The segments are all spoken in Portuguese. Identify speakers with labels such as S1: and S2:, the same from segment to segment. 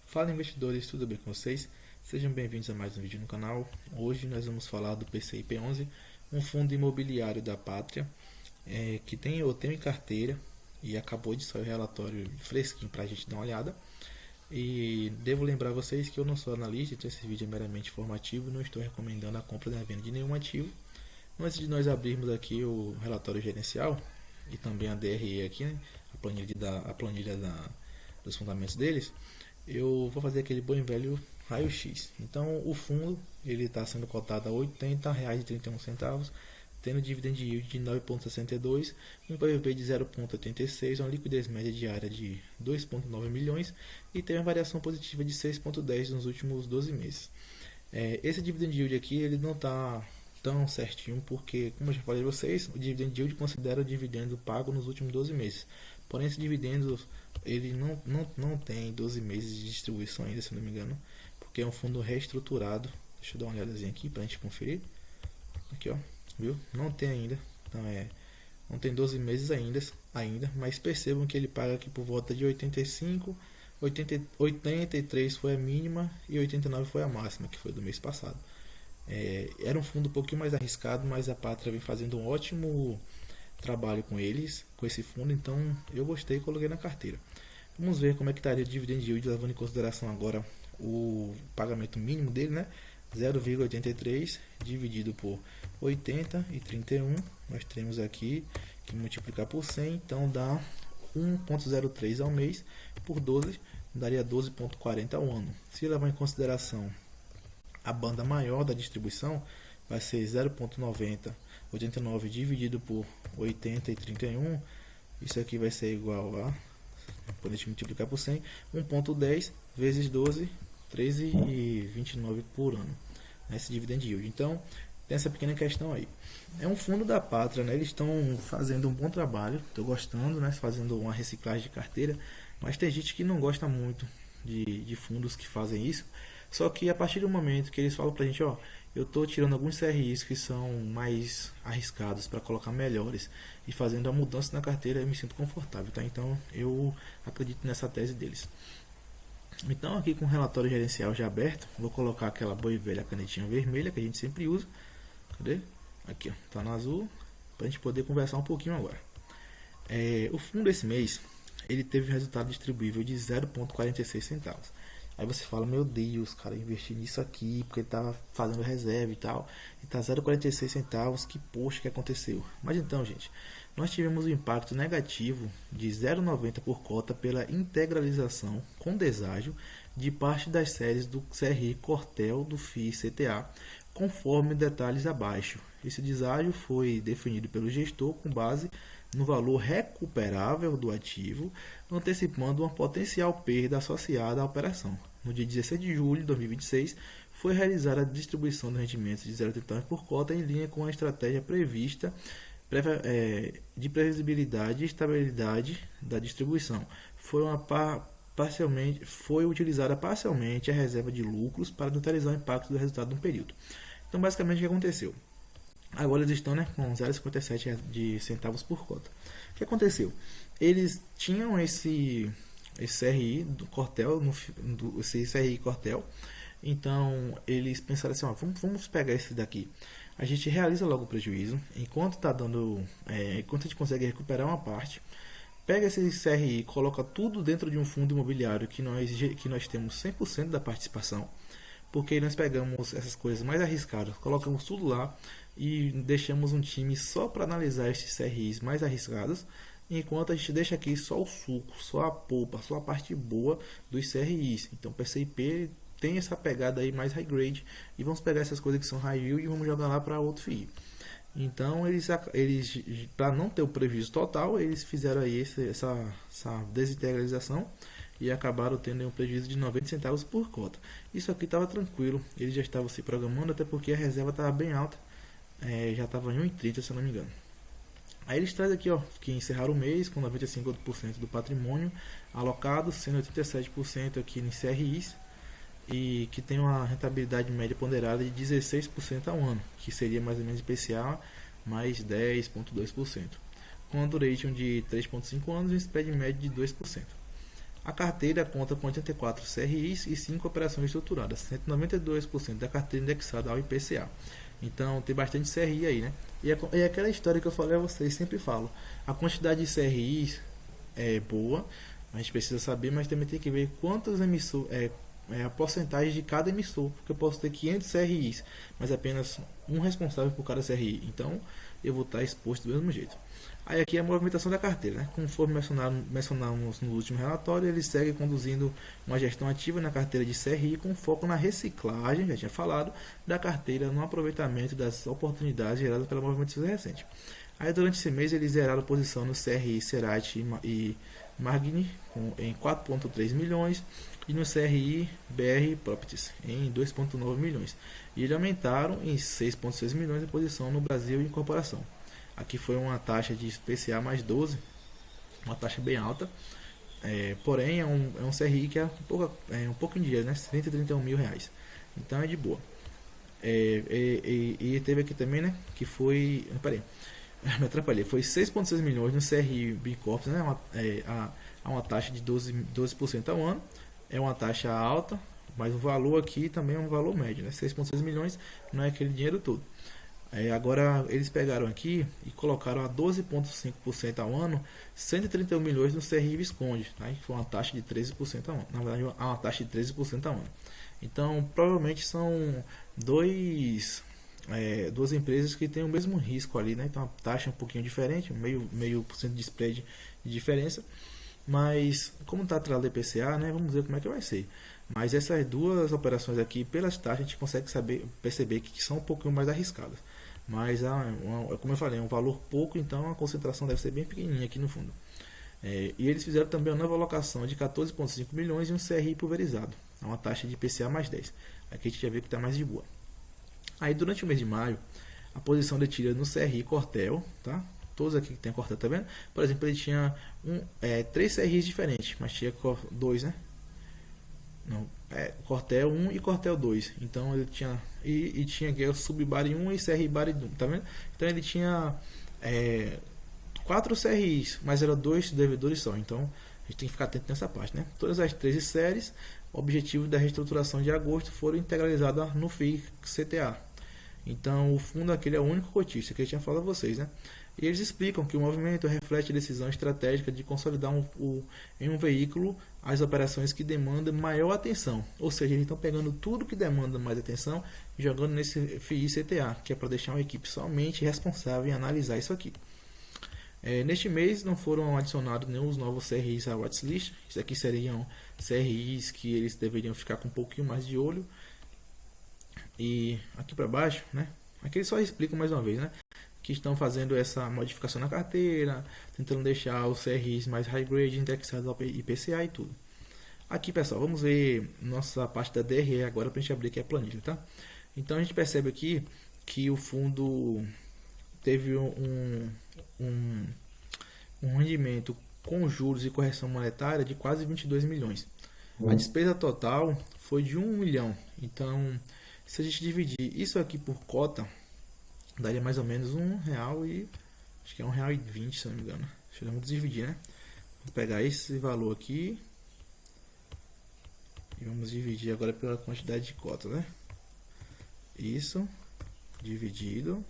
S1: Fala investidores, tudo bem com vocês? Sejam bem-vindos a mais um vídeo no canal. Hoje nós vamos falar do PCIP11, um fundo imobiliário da Pátria, que eu tenho em carteira e acabou de sair o relatório fresquinho para a gente dar uma olhada. E devo lembrar vocês que eu não sou analista, então esse vídeo é meramente informativo e não estou recomendando a compra nem a venda de nenhum ativo. Antes de nós abrirmos aqui o relatório gerencial e também a DRE aqui, né, a planilha dos fundamentos deles, eu vou fazer aquele bom e velho raio-x. Então o fundo ele está sendo cotado a R$ 80,31, tendo dividend yield de 9,62, um PVP de 0,86, uma liquidez média diária de 2,9 milhões e tem uma variação positiva de 6,10 nos últimos 12 meses. Esse dividend yield aqui ele não está tão certinho porque, como eu já falei a vocês, o dividend yield considera o dividendo pago nos últimos 12 meses. Porém, esse dividendo ele não tem 12 meses de distribuição ainda, se não me engano, porque é um fundo reestruturado. Deixa eu dar uma olhadazinha aqui para a gente conferir. Aqui, ó, viu? Não tem ainda. Então não tem 12 meses ainda, mas percebam que ele paga aqui por volta de 85, 83 foi a mínima e 89 foi a máxima, que foi do mês passado. Era um fundo um pouquinho mais arriscado, mas a Pátria vem fazendo um ótimo trabalho com eles, com esse fundo, então eu gostei e coloquei na carteira. Vamos ver como é que estaria o dividend yield, levando em consideração agora o pagamento mínimo dele, né? 0,83 dividido por 80 e 31, nós temos aqui que multiplicar por 100, então dá 1,03 ao mês, por 12 daria 12,40 ao ano. Se levar em consideração a banda maior da distribuição, vai ser 0,90, 89 dividido por 80 e 31, isso aqui vai ser igual a, quando a gente multiplicar por 100, 1,10 vezes 12, 13,29 por ano, esse dividend yield. Então, tem essa pequena questão aí. É um fundo da Pátria, né? Eles estão fazendo um bom trabalho, estou gostando, né? Fazendo uma reciclagem de carteira, mas tem gente que não gosta muito de fundos que fazem isso. Só que a partir do momento que eles falam pra gente, ó, eu estou tirando alguns CRIs que são mais arriscados para colocar melhores e fazendo a mudança na carteira, eu me sinto confortável, tá? Então eu acredito nessa tese deles. Então aqui com o relatório gerencial já aberto, vou colocar aquela boa e velha canetinha vermelha que a gente sempre usa. Cadê? Aqui, ó, tá no azul, pra gente poder conversar um pouquinho agora. O fundo esse mês, ele teve resultado distribuível de 0,46 centavos. Aí você fala, meu Deus, cara, investi nisso aqui porque ele tava fazendo reserva e tal, e tá 0,46 centavos, que poxa, que aconteceu? Mas então, gente, nós tivemos um impacto negativo de 0,90 por cota pela integralização com deságio de parte das séries do CRI Cortel do FII CTA, conforme detalhes abaixo. Esse deságio foi definido pelo gestor com base no valor recuperável do ativo, antecipando uma potencial perda associada à operação. No dia 16 de julho de 2026, foi realizada a distribuição de rendimentos de 0,39 por cota em linha com a estratégia prevista de previsibilidade e estabilidade da distribuição. Foi utilizada parcialmente a reserva de lucros para neutralizar o impacto do resultado de um período. Então, basicamente, o que aconteceu? Agora eles estão, né, com 0,57 de centavos por cota. O que aconteceu? Eles tinham esse CRI do Cortel, esse CRI Cortel. Então eles pensaram assim, ó, vamos pegar esse daqui. A gente realiza logo o prejuízo, enquanto enquanto a gente consegue recuperar uma parte. Pega esse CRI, coloca tudo dentro de um fundo imobiliário que nós temos 100% da participação. Porque nós pegamos essas coisas mais arriscadas, colocamos tudo lá e deixamos um time só para analisar esses CRIs mais arriscados, enquanto a gente deixa aqui só o suco, só a polpa, só a parte boa dos CRIs. Então o PCIP tem essa pegada aí mais high grade e vamos pegar essas coisas que são high yield e vamos jogar lá para outro FII. Então eles para não ter o prejuízo total, eles fizeram aí essa desintegralização e acabaram tendo um prejuízo de 90 centavos por cota. Isso aqui estava tranquilo, eles já estavam se programando, até porque a reserva estava bem alta, já estava em 1,30 se eu não me engano. Aí eles trazem aqui, ó, que encerraram o mês com 95% do patrimônio alocado, sendo 87% aqui em CRIs, e que tem uma rentabilidade média ponderada de 16% ao ano, que seria mais ou menos IPCA mais 10,2%, com a duration de 3,5 anos e um spread médio de 2%. A carteira conta com 84 CRIs e 5 operações estruturadas, 192% da carteira indexada ao IPCA. Então tem bastante CRI aí, né? E é aquela história que eu falei a vocês, sempre falo. A quantidade de CRIs é boa, a gente precisa saber, mas também tem que ver quantos emissores, a porcentagem de cada emissor, porque eu posso ter 500 CRIs, mas apenas um responsável por cada CRI. Então eu vou estar exposto do mesmo jeito. Aí aqui é a movimentação da carteira, né? Conforme mencionamos no último relatório, ele segue conduzindo uma gestão ativa na carteira de CRI com foco na reciclagem, já tinha falado, da carteira no aproveitamento das oportunidades geradas pela movimentação recente. Aí durante esse mês eles zeraram posição no CRI Cerati e Magni em 4,3 milhões e no CRI BR Properties em 2,9 milhões. E eles aumentaram em 6,6 milhões a posição no Brasil Incorporação. Aqui foi uma taxa de PCA mais 12, uma taxa bem alta, porém é um CRI que é um pouco em dinheiro, né? 131 mil reais. Então é de boa. E teve aqui também, né? Que foi. Peraí, me atrapalhei. Foi 6,6 milhões no CRI B Corp, né? Uma taxa de 12% ao ano. É uma taxa alta, mas o valor aqui também é um valor médio, né? 6,6 milhões não é aquele dinheiro todo. Agora eles pegaram aqui e colocaram a 12,5% ao ano 131 milhões no CRI Visconde, tá? Que foi uma taxa de 13% ao ano. Na verdade, uma taxa de 13% ao ano. Então, provavelmente são duas empresas que têm o mesmo risco ali, né? Então, a taxa é um pouquinho diferente, meio por cento de spread de diferença. Mas, como está atrelado ao IPCA, né? Vamos ver como é que vai ser. Mas essas duas operações aqui, pelas taxas, a gente consegue perceber que são um pouquinho mais arriscadas. Mas, como eu falei, é um valor pouco, então a concentração deve ser bem pequenininha aqui no fundo. E eles fizeram também uma nova alocação de 14,5 milhões e um CRI pulverizado, a uma taxa de IPCA mais 10. Aqui a gente já vê que está mais de boa. Aí, durante o mês de maio, a posição detida no CRI Cortel, tá? Todos aqui que tem a Cortel, tá vendo? Por exemplo, ele tinha 3 CRIs diferentes, mas tinha 2, né? Não, Cortel 1 e Cortel 2. Então ele tinha e tinha aqui o Subbari 1 e CRI Bari 1, tá vendo? Então ele tinha 4 CRIs, mas eram 2 devedores só. Então a gente tem que ficar atento nessa parte, né? Todas as 13 séries, o objetivo da reestruturação de agosto foram integralizadas no FII CTA. Então o fundo aquele é o único cotista que eu tinha falado a vocês, né? E eles explicam que o movimento reflete a decisão estratégica de consolidar em um veículo as operações que demandam maior atenção. Ou seja, eles estão pegando tudo que demanda mais atenção e jogando nesse FII CTA, que é para deixar uma equipe somente responsável em analisar isso aqui. Neste mês não foram adicionados nenhum os novos CRIs à watchlist. Isso aqui seriam CRIs que eles deveriam ficar com um pouquinho mais de olho. E aqui para baixo, né? Aqui eles só explicam mais uma vez, né? Que estão fazendo essa modificação na carteira, tentando deixar os CRIs mais high grade indexados ao IPCA e tudo. Aqui, pessoal, vamos ver nossa parte da DRE agora para a gente abrir aqui a planilha, tá? Então a gente percebe aqui que o fundo teve um rendimento com juros e correção monetária de quase 22 milhões. A despesa total foi de 1 milhão. Então, se a gente dividir isso aqui por cota, daria mais ou menos R$1 e acho que é R$1,20, se não me engano. Vamos dividir, né? Vou pegar esse valor aqui e vamos dividir agora pela quantidade de cotas, né? Isso dividido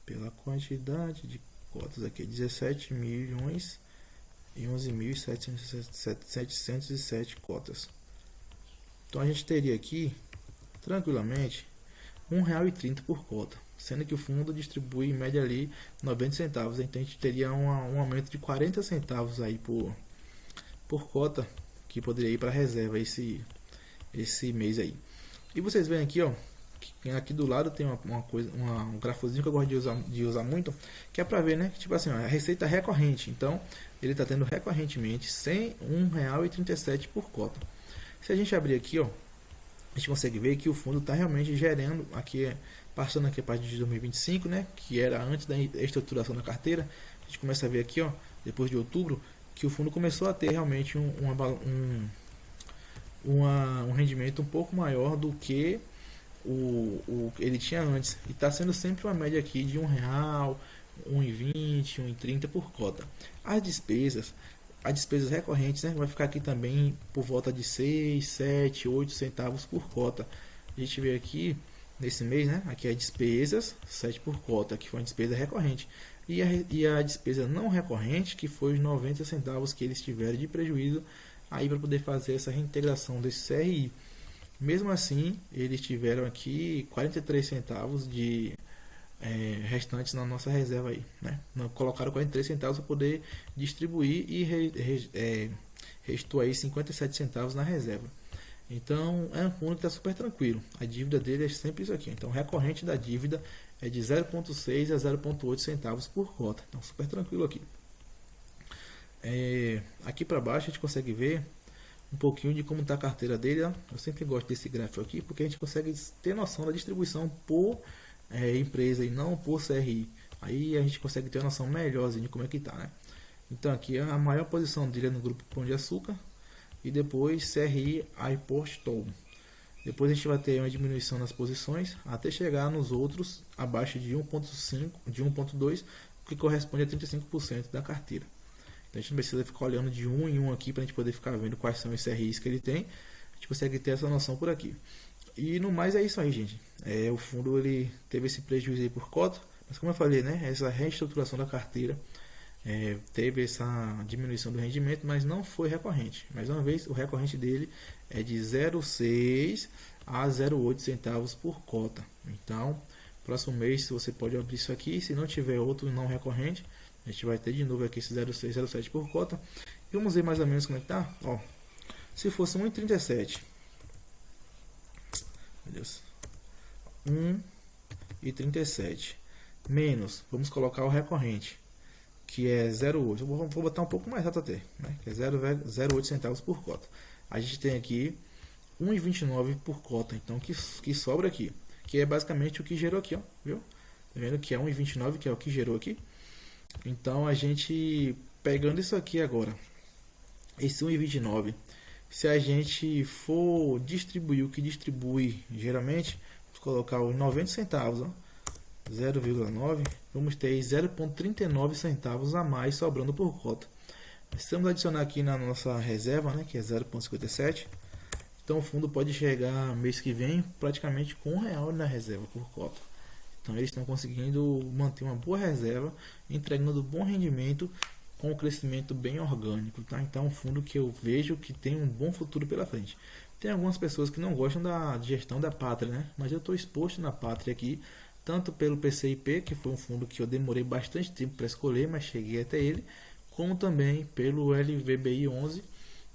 S1: pela quantidade de cotas aqui, 17 milhões e 11.707 cotas. Então a gente teria aqui tranquilamente R$1,30 por cota, sendo que o fundo distribui em média ali 90 centavos, então a gente teria um aumento de 40 centavos aí por cota, que poderia ir para a reserva esse mês aí. E vocês veem aqui, ó, que aqui do lado tem um grafozinho que eu gosto de usar muito, que é para ver, né, tipo assim, ó, a receita recorrente. Então ele está tendo recorrentemente R$100,37 por cota. Se a gente abrir aqui, ó, a gente consegue ver que o fundo está realmente gerando, aqui passando aqui a parte de 2025, né, que era antes da estruturação da carteira. A gente começa a ver aqui, ó, depois de outubro, que o fundo começou a ter realmente um rendimento um pouco maior do que o ele tinha antes. E está sendo sempre uma média aqui de R$1, R$1,20, R$1,30 por cota. As despesas as despesas recorrentes, né, vai ficar aqui também por volta de 6, 7, 8 centavos por cota. A gente vê aqui nesse mês, né, aqui é despesas 7 por cota, que foi uma despesa recorrente. E a despesa não recorrente, que foi os 90 centavos que eles tiveram de prejuízo aí para poder fazer essa reintegração desse CRI. Mesmo assim, eles tiveram aqui 43 centavos de restantes na nossa reserva aí, né? Colocaram 43 centavos para poder distribuir e restou aí 57 centavos na reserva. Então é um fundo que está super tranquilo. A dívida dele é sempre isso aqui. Então o recorrente da dívida é de 0,6 a 0,8 centavos por cota. Então super tranquilo aqui. Aqui para baixo a gente consegue ver um pouquinho de como está a carteira dele. Ó. Eu sempre gosto desse gráfico aqui porque a gente consegue ter noção da distribuição por empresa e não por CRI. Aí a gente consegue ter uma noção melhorzinha de como é que está, né? Então aqui a maior posição dele é no grupo Pão de Açúcar e depois CRI iPort Toll. Depois a gente vai ter uma diminuição nas posições até chegar nos outros abaixo de 1.5, de 1.2, que corresponde a 35% da carteira. Então a gente não precisa ficar olhando de um em um aqui para a gente poder ficar vendo quais são os CRIs que ele tem. A gente consegue ter essa noção por aqui. E no mais é isso aí, gente. O fundo ele teve esse prejuízo aí por cota, mas como eu falei, né, essa reestruturação da carteira teve essa diminuição do rendimento, mas não foi recorrente. Mais uma vez, o recorrente dele é de 0,6 a 0,8 centavos por cota. Então, próximo mês você pode abrir isso aqui. Se não tiver outro não recorrente, a gente vai ter de novo aqui esse 0,6, 0,7 por cota. E vamos ver mais ou menos como é que tá. Ó, se fosse 1,37, meu Deus, 1,37 menos, vamos colocar o recorrente, que é 0,8. Eu vou botar um pouco mais alto até, né? Que é 0,08 centavos por cota. A gente tem aqui 1,29 por cota, então que sobra aqui, que é basicamente o que gerou aqui, ó, viu? Tá vendo que é 1,29, que é o que gerou aqui. Então a gente pegando isso aqui agora, esse 1,29, se a gente for distribuir o que distribui geralmente, vamos colocar os 90 centavos, ó, 0,9, vamos ter 0,39 centavos a mais sobrando por cota. Precisamos adicionar aqui na nossa reserva, né, que é 0,57. Então o fundo pode chegar mês que vem praticamente com R$1 na reserva por cota. Então eles estão conseguindo manter uma boa reserva, entregando bom rendimento com um crescimento bem orgânico, tá? Então é um fundo que eu vejo que tem um bom futuro pela frente. Tem algumas pessoas que não gostam da gestão da Pátria, né? Mas eu estou exposto na Pátria aqui, tanto pelo PCIP, que foi um fundo que eu demorei bastante tempo para escolher, mas cheguei até ele, como também pelo LVBI 11,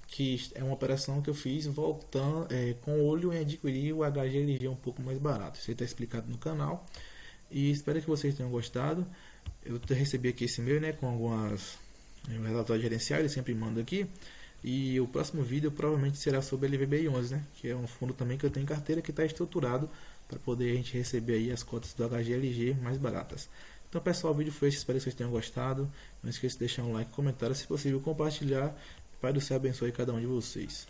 S1: que é uma operação que eu fiz voltando com olho em adquirir o HGLG um pouco mais barato. Isso está explicado no canal e espero que vocês tenham gostado. Eu recebi aqui esse e-mail, né, com algumas relatórios gerenciais, ele sempre manda aqui. E o próximo vídeo provavelmente será sobre LVBI 11, né, que é um fundo também que eu tenho em carteira, que está estruturado para poder a gente receber aí as cotas do HGLG mais baratas. Então pessoal, o vídeo foi esse, espero que vocês tenham gostado. Não esqueça de deixar um like, comentário, se possível compartilhar. Pai do céu abençoe cada um de vocês.